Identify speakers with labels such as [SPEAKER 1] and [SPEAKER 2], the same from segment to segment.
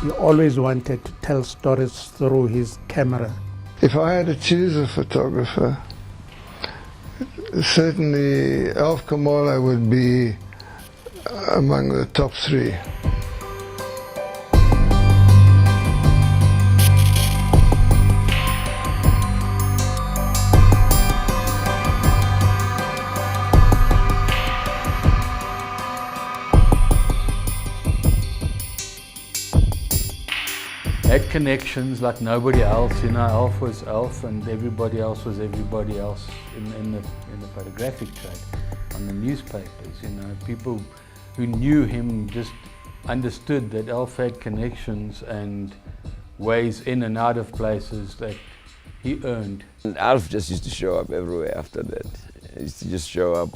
[SPEAKER 1] He always wanted to tell stories through his camera.
[SPEAKER 2] If I had to choose a photographer, certainly Alf Kumalo would be among the top three.
[SPEAKER 3] Had connections like nobody else, you know. Alf was Alf and everybody else was everybody else in the photographic trade, on the newspapers, you know. People who knew him just understood that Alf had connections and ways in and out of places that he earned.
[SPEAKER 4] And Alf just used to show up everywhere after that. He used to just show up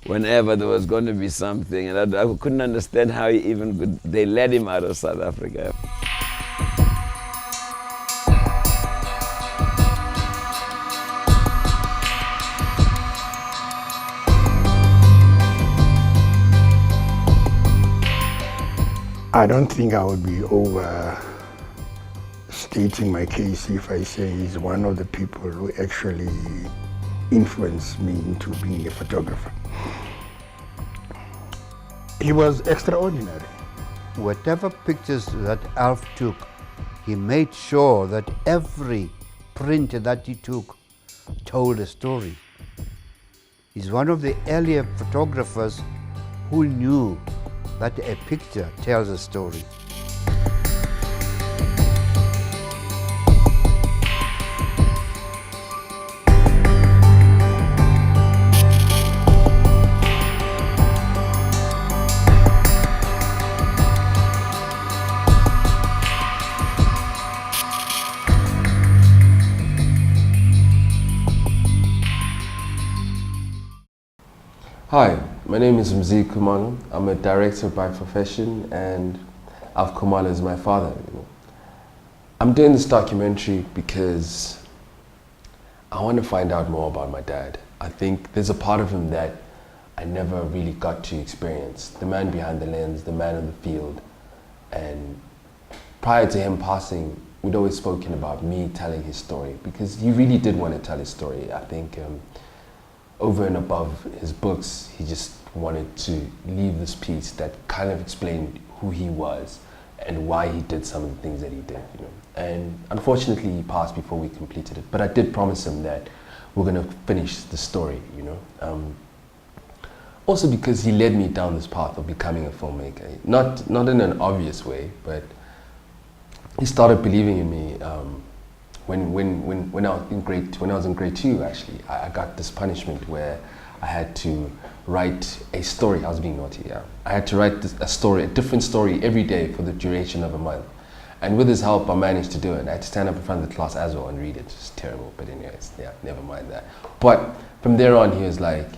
[SPEAKER 4] whenever there was going to be something, and I couldn't understand how he even could, they let him out of South Africa.
[SPEAKER 1] I don't think I would be overstating my case if I say he's one of the people who actually influenced me into being a photographer. He was extraordinary.
[SPEAKER 5] Whatever pictures that Alf took, he made sure that every print that he took told a story. He's one of the earlier photographers who knew that a picture tells a story.
[SPEAKER 6] Hi, my name is Alf Kumalo. I'm a director by profession, and Alf Kumalo is my father. You know. I'm doing this documentary because I want to find out more about my dad. I think there's a part of him that I never really got to experience. The man behind the lens, the man in the field. And prior to him passing, we'd always spoken about me telling his story, because he really did want to tell his story. I think over and above his books, he just wanted to leave this piece that kind of explained who he was and why he did some of the things that he did, you know. And unfortunately, he passed before we completed it. But I did promise him that we're going to finish the story, you know. Also because he led me down this path of becoming a filmmaker. Not in an obvious way, but he started believing in me. When I was in grade 2, actually, I got this punishment where I had to write a story. I was being naughty, yeah. I had to write a different story every day for the duration of a month. And with his help, I managed to do it. I had to stand up in front of the class as well and read it. It's terrible, but anyways, yeah, never mind that. But from there on, he was like,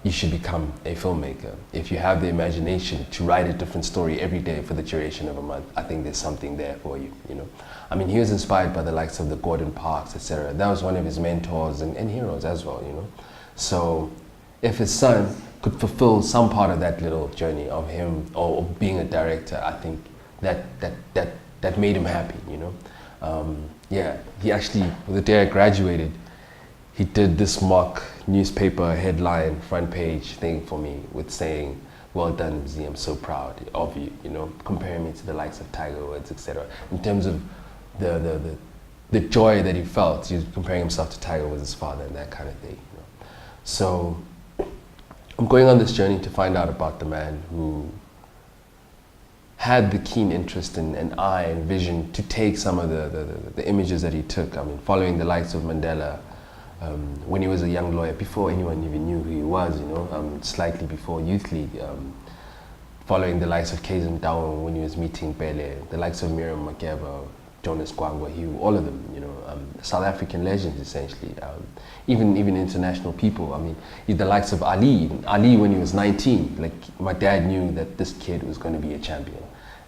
[SPEAKER 6] you should become a filmmaker. If you have the imagination to write a different story every day for the duration of a month, I think there's something there for you, you know. I mean, he was inspired by the likes of the Gordon Parks, etc. That was one of his mentors and heroes as well, you know. So if his son could fulfill some part of that little journey of him or being a director, I think that made him happy, you know. Yeah, he actually, the day I graduated, he did this mock newspaper headline front page thing for me with saying, "Well done, Mzee, I'm so proud of you," you know, comparing me to the likes of Tiger Woods, etc. In terms of the joy that he felt, he was comparing himself to Tiger Woods, his father, and that kind of thing. You know. So I'm going on this journey to find out about the man who had the keen interest and eye and vision to take some of the images that he took. I mean, following the likes of Mandela, when he was a young lawyer, before anyone even knew who he was, you know, slightly before Youth League, following the likes of Kazim Dawa when he was meeting Pele, the likes of Miriam Makeba, Jonas Gwangwa, Hugh, all of them, you know, South African legends essentially, even international people. I mean, the likes of Ali when he was 19, like my dad knew that this kid was going to be a champion.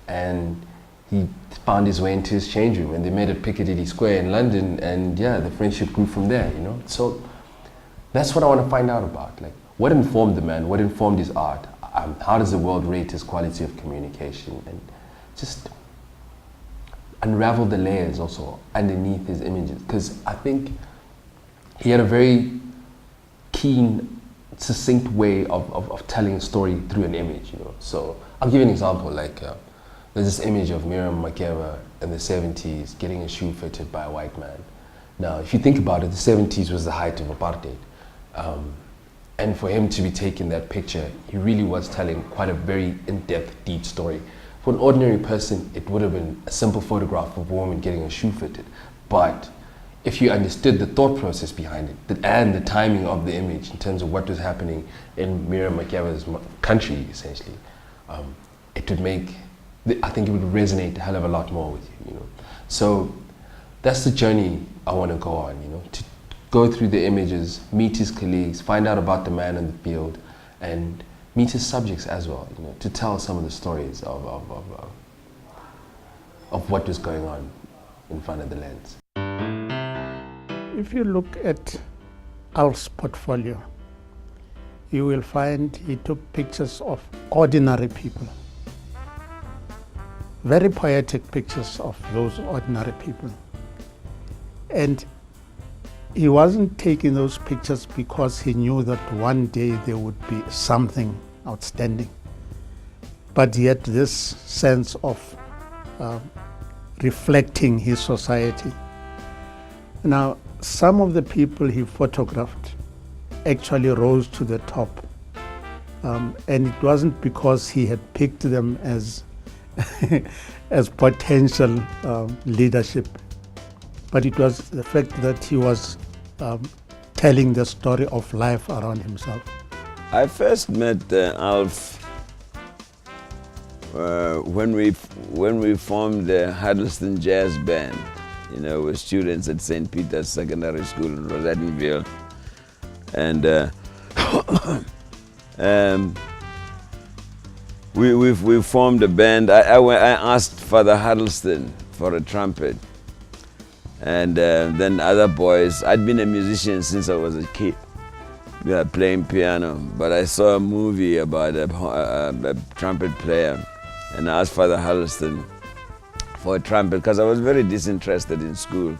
[SPEAKER 6] And he found his way into his change room, and they met at Piccadilly Square in London, and yeah, the friendship grew from there, you know. So that's what I want to find out about, like what informed the man, what informed his art, how does the world rate his quality of communication, and just unravel the layers also underneath his images, because I think he had a very keen, succinct way of telling a story through an image, you know. So I'll give you an example, like there's this image of Miriam Makeba in the 70s getting a shoe fitted by a white man. Now, if you think about it, the 70s was the height of apartheid. And for him to be taking that picture, he really was telling quite a very in-depth, deep story. For an ordinary person, it would have been a simple photograph of a woman getting a shoe fitted. But if you understood the thought process behind it, and the timing of the image in terms of what was happening in Miriam Makeba's country, essentially, it would make, I think it would resonate a hell of a lot more with you, you know. So that's the journey I want to go on, you know, to go through the images, meet his colleagues, find out about the man in the field, and meet his subjects as well, you know, to tell some of the stories of what was going on in front of the lens.
[SPEAKER 7] If you look at Alf's portfolio, you will find he took pictures of ordinary people. Very poetic pictures of those ordinary people. And he wasn't taking those pictures because he knew that one day there would be something outstanding. But yet this sense of reflecting his society. Now, some of the people he photographed actually rose to the top. And it wasn't because he had picked them as, as potential leadership, but it was the fact that he was telling the story of life around himself.
[SPEAKER 4] I first met Alf when we formed the Huddleston Jazz Band. You know, with students at St. Peter's Secondary School in Rosettenville. And we formed a band. I asked Father Huddleston for a trumpet. And then other boys, I'd been a musician since I was a kid, playing piano. But I saw a movie about a trumpet player, and I asked Father Huddleston for a trumpet because I was very disinterested in school,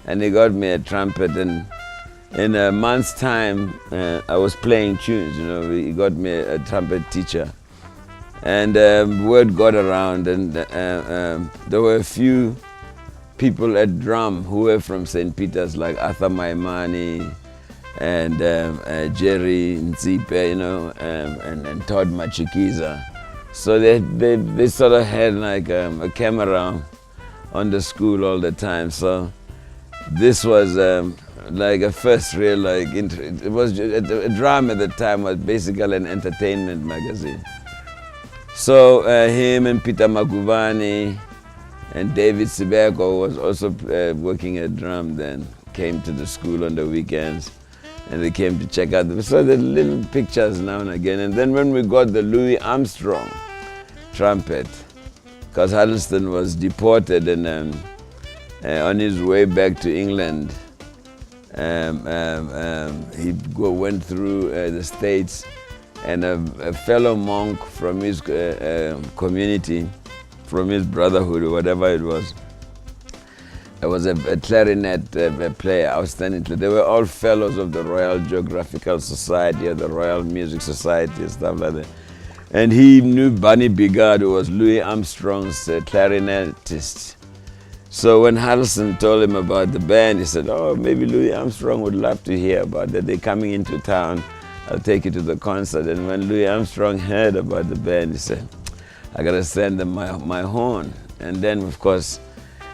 [SPEAKER 4] and he got me a trumpet, and in a month's time I was playing tunes. You know, he got me a trumpet teacher, and word got around, and there were a few people at drum who were from St. Peter's, like Arthur Maimani and Jerry Nzipe, you know, and Todd Machikiza. So they sort of had like a camera on the school all the time. So this was like a first real like it was a drum at the time was basically an entertainment magazine. So him and Peter Maguvani and David Sibeko was also working at drum then, came to the school on the weekends, and they came to check out. So the little pictures now and again. And then when we got the Louis Armstrong trumpet, because Huddleston was deported and on his way back to England, he went through the States, and a fellow monk from his community, from his brotherhood or whatever it was, there was a clarinet player, outstanding. They were all fellows of the Royal Geographical Society or the Royal Music Society and stuff like that. And he knew Bunny Bigard, who was Louis Armstrong's clarinetist. So when Huddleston told him about the band, he said, oh, maybe Louis Armstrong would love to hear about that. They're coming into town. I'll take you to the concert. And when Louis Armstrong heard about the band, he said, I got to send them my horn. And then, of course,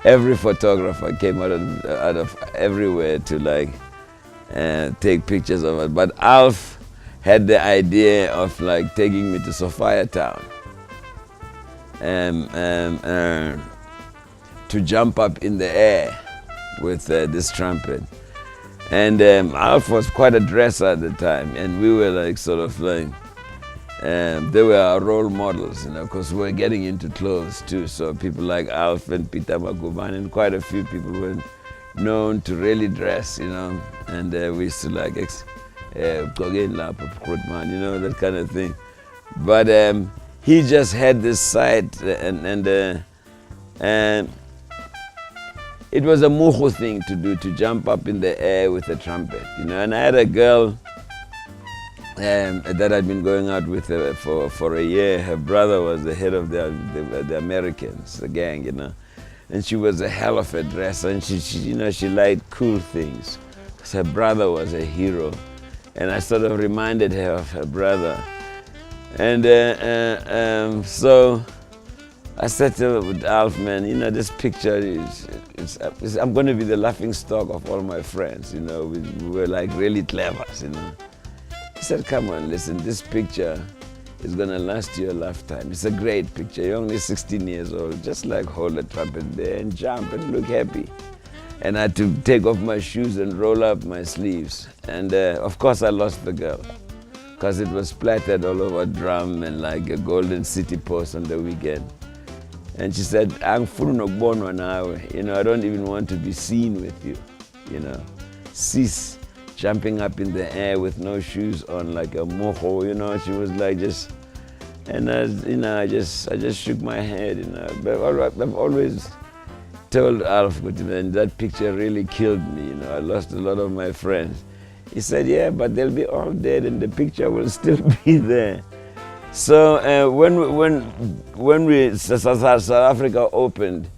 [SPEAKER 4] every photographer came out of everywhere to like take pictures of it. But Alf had the idea of like taking me to Sophiatown to jump up in the air with this trumpet. And Alf was quite a dresser at the time, and we were like sort of like, they were our role models, you know, because we were getting into clothes too. So people like Alf and Peter Maguvan and quite a few people were known to really dress, you know, and we used to like Gogen Lap of Krutman, you know, that kind of thing. But he just had this side, and it was a moho thing to do, to jump up in the air with a trumpet, you know. And I had a girl that I'd been going out with for a year. Her brother was the head of the Americans, the gang, you know. And she was a hell of a dresser, and she you know, she liked cool things. Her brother was a hero, and I sort of reminded her of her brother. And so I said to Alf, man, you know, this picture I'm going to be the laughing stock of all my friends, you know. We were like really clever, you know. He said, come on, listen, this picture is going to last you a lifetime. It's a great picture. You're only 16 years old. Just like hold a trumpet there and jump and look happy. And I had to take off my shoes and roll up my sleeves. And of course I lost the girl, because it was splattered all over drum and like a golden city post on the weekend. And she said, I'm full of bono now. You know, I don't even want to be seen with you, you know. Cease jumping up in the air with no shoes on like a moho, you know. She was like just, and you know, I just shook my head, you know. But I've always told Alf, man, that picture really killed me, you know. I lost a lot of my friends. He said, yeah, but they'll be all dead and the picture will still be there. So when South Africa opened,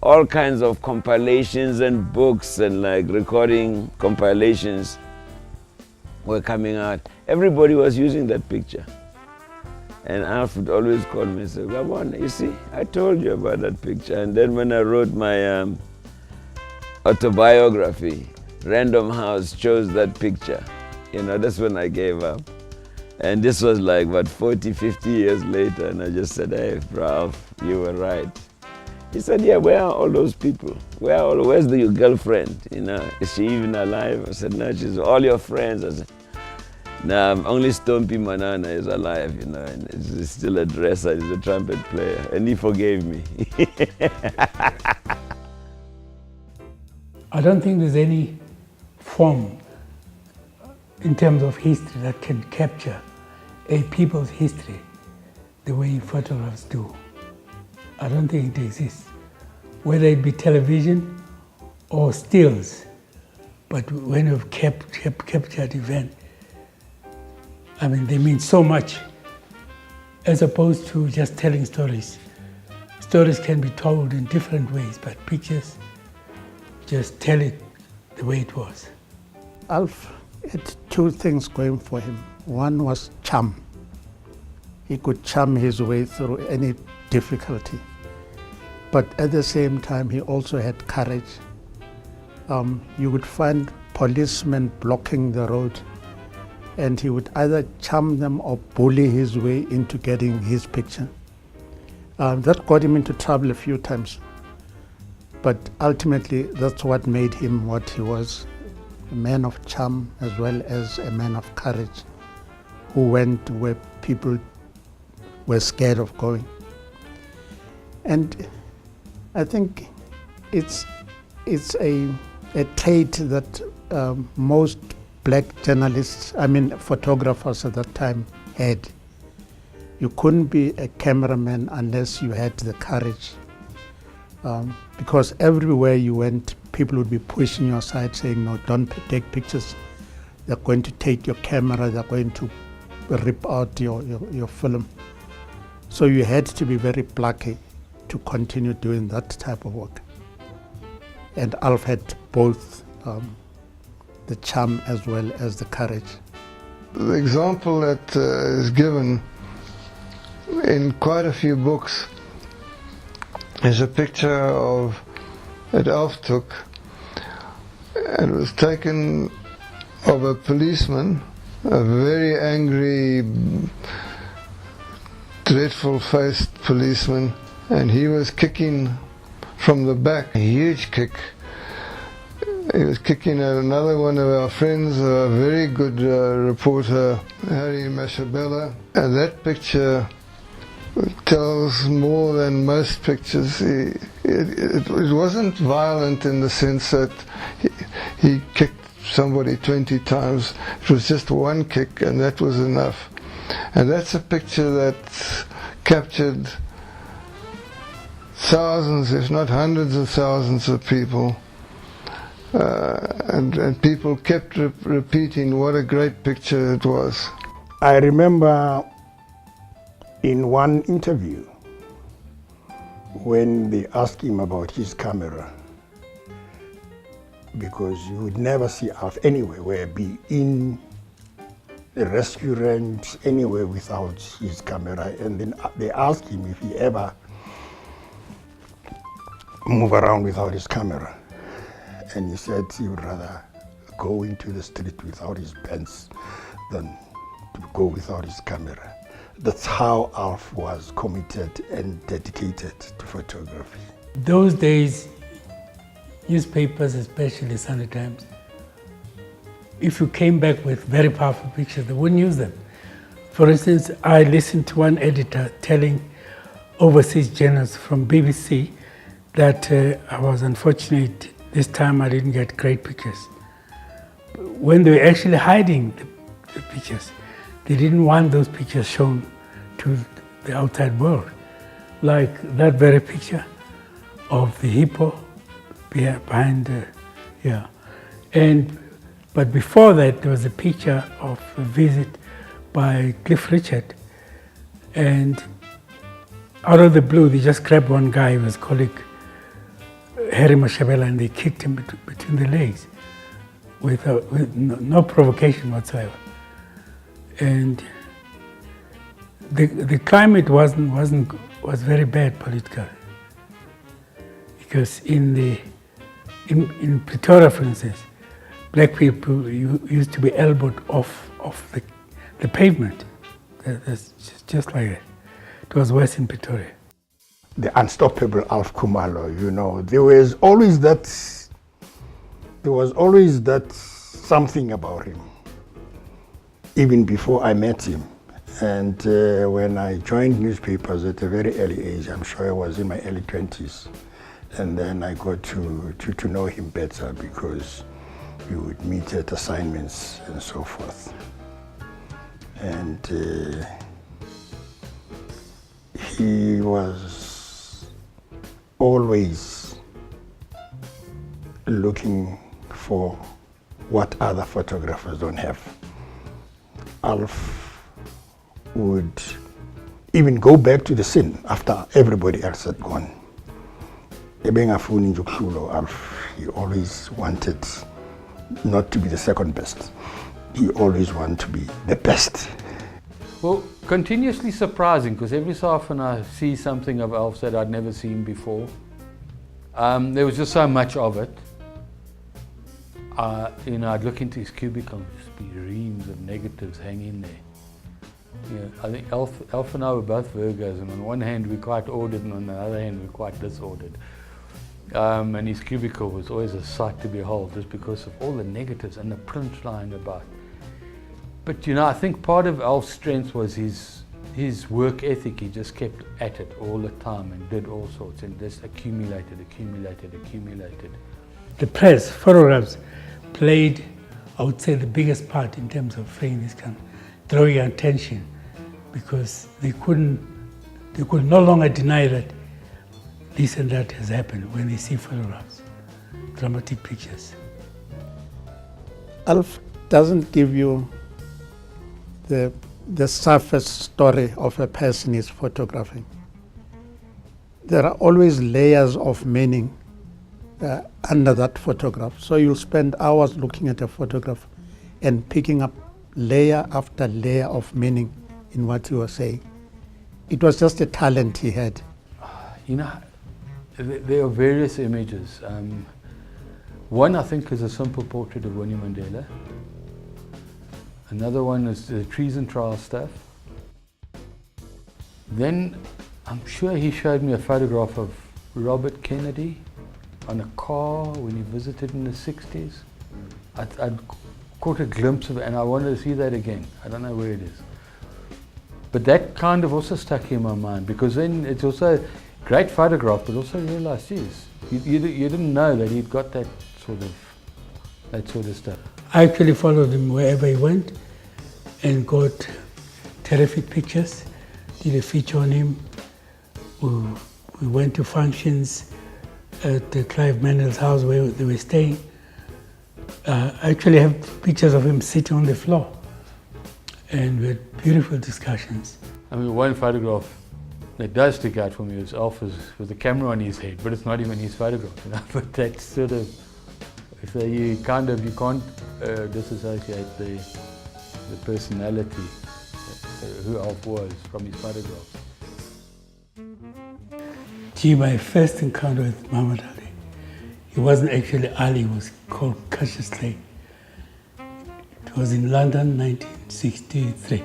[SPEAKER 4] all kinds of compilations and books and like recording compilations were coming out. Everybody was using that picture. And Alf would always call me and say, come on, you see, I told you about that picture. And then when I wrote my autobiography, Random House chose that picture. You know, that's when I gave up. And this was like, what, 40, 50 years later, and I just said, hey, Ralph, you were right. He said, yeah, where are all those people? Where's your girlfriend? You know, is she even alive? I said, no, she's all your friends. I said, no, only Stompy Manana is alive, you know, and he's still a dresser, he's a trumpet player, and he forgave me.
[SPEAKER 8] I don't think there's any form in terms of history that can capture a people's history the way photographs do. I don't think it exists, whether it be television or stills. But when you've captured event, I mean, they mean so much, as opposed to just telling stories. Stories can be told in different ways, but pictures just tell it the way it was.
[SPEAKER 7] Alf had two things going for him. One was charm. He could charm his way through any difficulty. But at the same time, he also had courage. You would find policemen blocking the road, and he would either charm them or bully his way into getting his picture. That got him into trouble a few times. But ultimately, that's what made him what he was. A man of charm as well as a man of courage, who went where people were scared of going. And I think it's a trait that most black journalists, photographers at that time had. You couldn't be a cameraman unless you had the courage. Because everywhere you went, people would be pushing you aside, saying, no, don't take pictures. They're going to take your camera, they're going to rip out your film. So you had to be very plucky to continue doing that type of work. And Alf had both the charm as well as the courage.
[SPEAKER 2] The example that is given in quite a few books is a picture that Alf took. It was taken of a policeman, a very angry, dreadful-faced policeman, and he was kicking from the back, a huge kick. He was kicking at another one of our friends, a very good reporter, Harry Mashabella. And that picture tells more than most pictures. It wasn't violent in the sense that he kicked somebody 20 times. It was just one kick, and that was enough. And that's a picture that captured thousands, if not hundreds of thousands of people. And people kept repeating what a great picture it was.
[SPEAKER 1] I remember in one interview when they asked him about his camera, because you would never see Alf anywhere, where be in a restaurant, anywhere without his camera. And then they asked him if he ever move around without his camera. And he said he would rather go into the street without his pants than to go without his camera. That's how Alf was committed and dedicated to photography.
[SPEAKER 8] Those days, newspapers, especially Sunday Times, if you came back with very powerful pictures, they wouldn't use them. For instance, I listened to one editor telling overseas journalists from BBC that I was unfortunate this time I didn't get great pictures. When they were actually hiding the pictures, they didn't want those pictures shown to the outside world. Like that very picture of the hippo behind, but before that there was a picture of a visit by Cliff Richard, and out of the blue they just grabbed one guy, his colleague Harry Mashabela, and they kicked him between the legs with no provocation whatsoever. And the climate was very bad politically, because in Pretoria, for instance, black people used to be elbowed off the pavement. That's just like that. It was worse in Pretoria.
[SPEAKER 1] The unstoppable Alf Kumalo, you know, there was always that something about him, even before I met him. And when I joined newspapers at a very early age, I'm sure I was in my early 20s, and then I got to know him better, because we would meet at assignments and so forth. And he was always looking for what other photographers don't have. Alf would even go back to the scene after everybody else had gone. Alf, he always wanted not to be the second best. He always wanted to be the best.
[SPEAKER 3] Well, continuously surprising, because every so often I see something of Alf that I'd never seen before. There was just so much of it. I'd look into his cubicle and just be reams of negatives hanging there. I think Alf and I were both Virgos, and on one hand we're quite ordered, and on the other hand we're quite disordered. And his cubicle was always a sight to behold, just because of all the negatives and the prints lying about. But I think part of Alf's strength was his work ethic. He just kept at it all the time and did all sorts, and just accumulated.
[SPEAKER 8] The press, photographs, played, I would say, the biggest part in terms of drawing attention, because they could no longer deny that this and that has happened when they see photographs, dramatic pictures.
[SPEAKER 7] Alf doesn't give you the surface story of a person he's photographing. There are always layers of meaning under that photograph. So you'll spend hours looking at a photograph and picking up layer after layer of meaning in what you were saying. It was just a talent he had.
[SPEAKER 3] There are various images. One, I think, is a simple portrait of Winnie Mandela. Another one is the treason trial stuff. Then I'm sure he showed me a photograph of Robert Kennedy on a car when he visited in the 60s. I'd caught a glimpse of it, and I wanted to see that again. I don't know where it is. But that kind of also stuck in my mind, because then it's also a great photograph, but also realised, geez, you didn't know that he'd got that sort of stuff.
[SPEAKER 8] I actually followed him wherever he went and got terrific pictures. Did a feature on him. We We went to functions at Clive Manuel's house where they were staying. I actually have pictures of him sitting on the floor, and we had beautiful discussions.
[SPEAKER 3] I mean, one photograph that does stick out for me is Alf with the camera on his head, but it's not even his photograph, you know. But that's sort of, so you can't disassociate the personality, who Alf was, from his photographs.
[SPEAKER 8] Gee, my first encounter with Muhammad Ali, he wasn't actually Ali, he was called Cassius Clay. It was in London, 1963.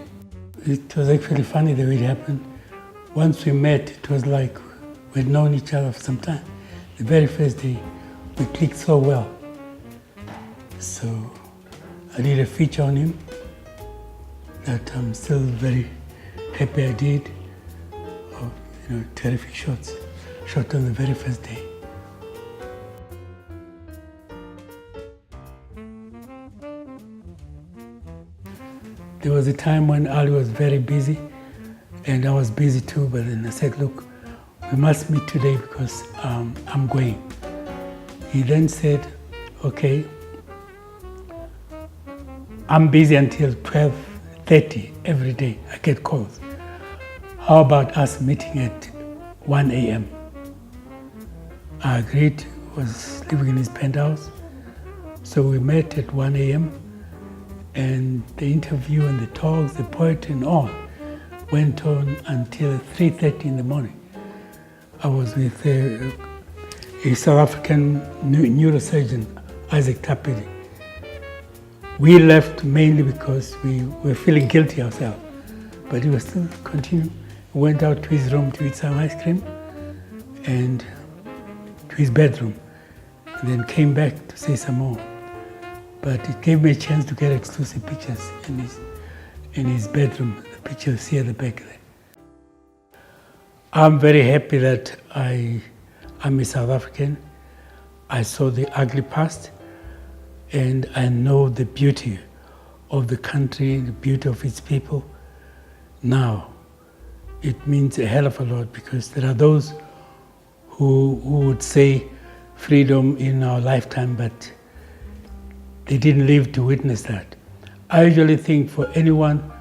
[SPEAKER 8] It was actually funny the way it happened. Once we met, it was like we'd known each other for some time. The very first day, we clicked so well. So I did a feature on him that I'm still very happy I did. Oh, you know, terrific shots, shot on the very first day. There was a time when Ali was very busy, and I was busy too, but then I said, look, we must meet today because I'm going. He then said, okay, I'm busy until 12:30 every day. I get calls. How about us meeting at 1 a.m.? I agreed. He was living in his penthouse. So we met at 1 a.m. and the interview and the talks, the poetry and all went on until 3:30 in the morning. I was with a South African neurosurgeon, Isaac Tapiri. We left mainly because we were feeling guilty ourselves, but he was still continuing. We went out to his room to eat some ice cream and to his bedroom, and then came back to say some more. But it gave me a chance to get exclusive pictures in his bedroom, the pictures here at the back there. I'm very happy that I'm a South African. I saw the ugly past, and I know the beauty of the country, the beauty of its people. Now, it means a hell of a lot because there are those who would say freedom in our lifetime, but they didn't live to witness that. I usually think for anyone,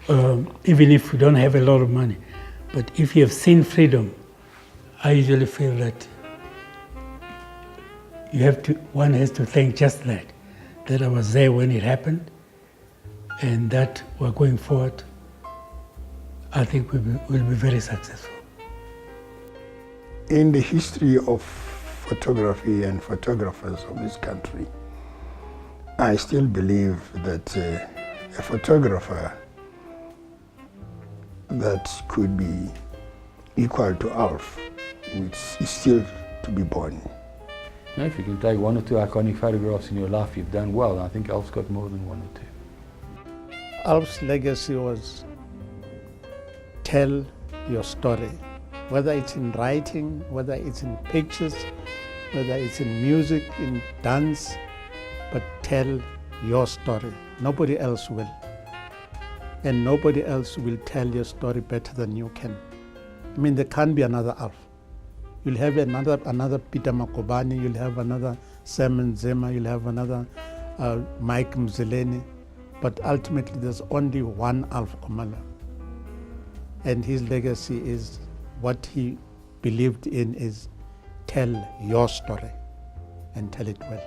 [SPEAKER 8] even if you don't have a lot of money, but if you have seen freedom, I usually feel that one has to thank just that I was there when it happened, and that we're going forward. I think we'll be very successful.
[SPEAKER 1] In the history of photography and photographers of this country, I still believe that a photographer that could be equal to Alf is still to be born.
[SPEAKER 3] Now, if you can take one or two iconic photographs in your life, you've done well. I think Alf's got more than one or two.
[SPEAKER 7] Alf's legacy was tell your story, whether it's in writing, whether it's in pictures, whether it's in music, in dance, but tell your story. Nobody else will. And nobody else will tell your story better than you can. I mean, there can't be another Alf. You'll have another Peter Makobane, you'll have another Simon Zema, you'll have another Mike Mzeleni, but ultimately there's only one Alf Kumalo. And his legacy is what he believed in is tell your story and tell it well.